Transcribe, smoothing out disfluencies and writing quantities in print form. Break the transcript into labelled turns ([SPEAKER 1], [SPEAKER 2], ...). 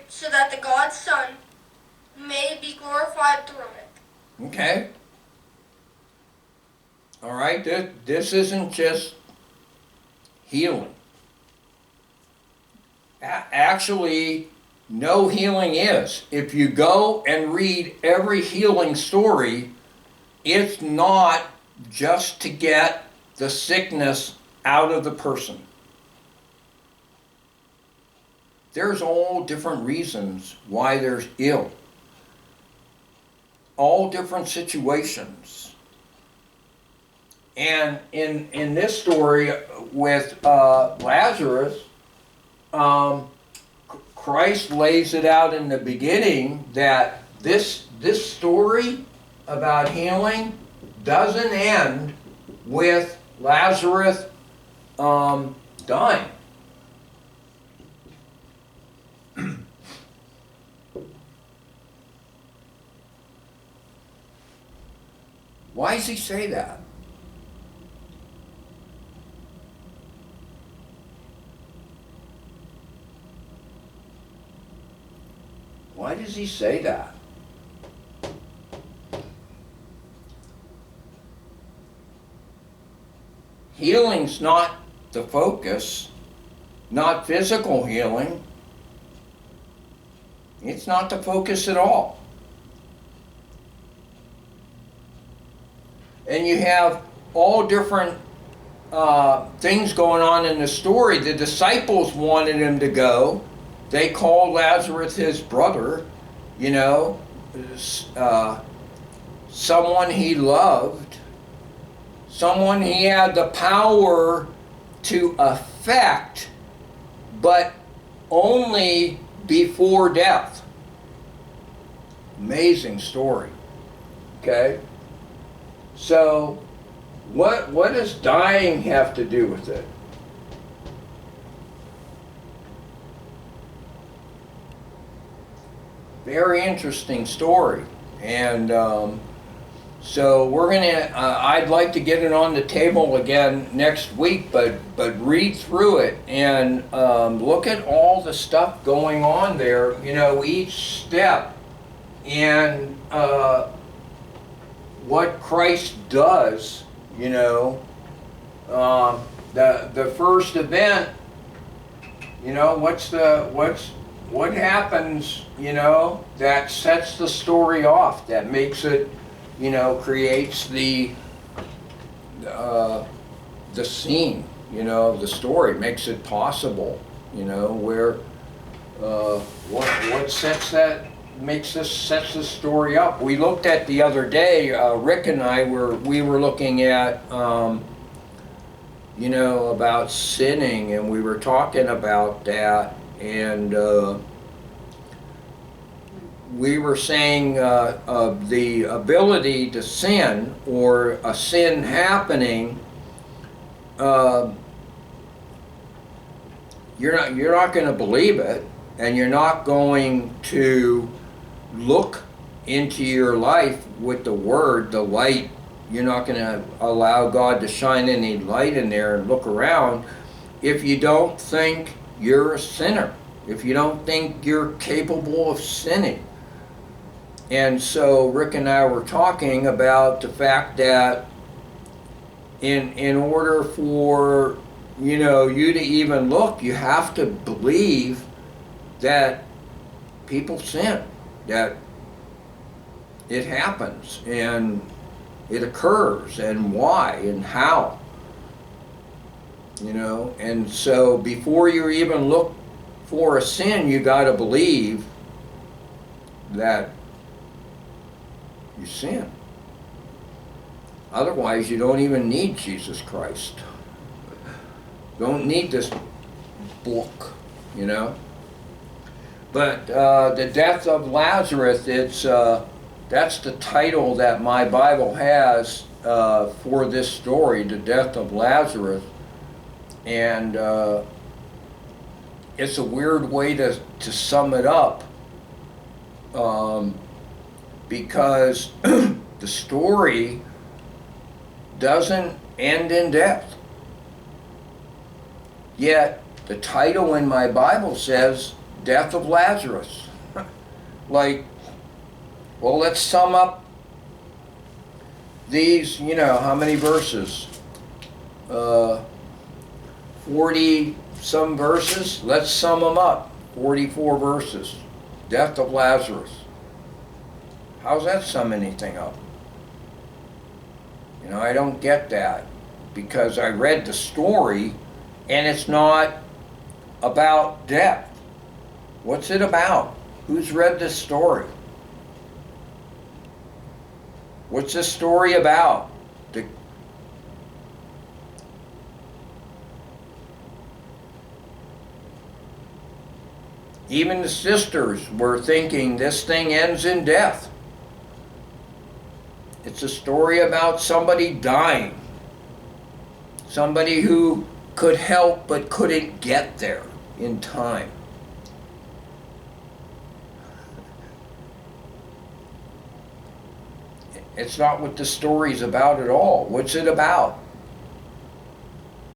[SPEAKER 1] so that the God's Son may be glorified through it.
[SPEAKER 2] Okay. All right, this isn't just healing. Actually, no healing is. If you go and read every healing story, it's not just to get the sickness out of the person. There's all different reasons why they're ill. All different situations. And in this story with Lazarus, Christ lays it out in the beginning that this story about healing doesn't end with Lazarus dying. Why does he say that? Why does he say that? Healing's not the focus, not physical healing. It's not the focus at all. And you have all different things going on in the story. The disciples wanted him to go. They called Lazarus his brother, you know, someone he loved, someone he had the power to affect, but only before death. Amazing story. Okay? So, what does dying have to do with it? Very interesting story. And so we're gonna, I'd like to get it on the table again next week, but read through it and look at all the stuff going on there, you know, each step and what Christ does, you know. The first event, you know, what happens, you know, that sets the story off, that makes it, you know, creates the scene, you know, the story, makes it possible, you know, where what sets that, sets the story up. We looked at the other day, Rick and I we were looking at you know, about sinning, and we were talking about that, and we were saying of the ability to sin, or a sin happening, you're not going to believe it, and you're not going to look into your life with the Word, the light. You're not going to allow God to shine any light in there and look around if you don't think you're a sinner, if you don't think you're capable of sinning. And so Rick and I were talking about the fact that in order for, you know, you to even look, you have to believe that people sin, that it happens and it occurs, and why and how, you know. And so before you even look for a sin, you got to believe that you sin. Otherwise, you don't even need Jesus Christ. Don't need this book, you know. But the death of Lazarus, that's the title that my Bible has for this story, the death of Lazarus. And it's a weird way to sum it up, because the story doesn't end in death. Yet the title in my Bible says death of Lazarus. Like, well, let's sum up these, how many verses? 40 some verses. Let's sum them up. 44 verses. Death of Lazarus. How's that sum anything up? I don't get that, because I read the story and it's not about death. What's it about? Who's read this story? What's this story about? Even the sisters were thinking this thing ends in death. It's a story about somebody dying. Somebody who could help but couldn't get there in time. It's not what the story's about at all. What's it about?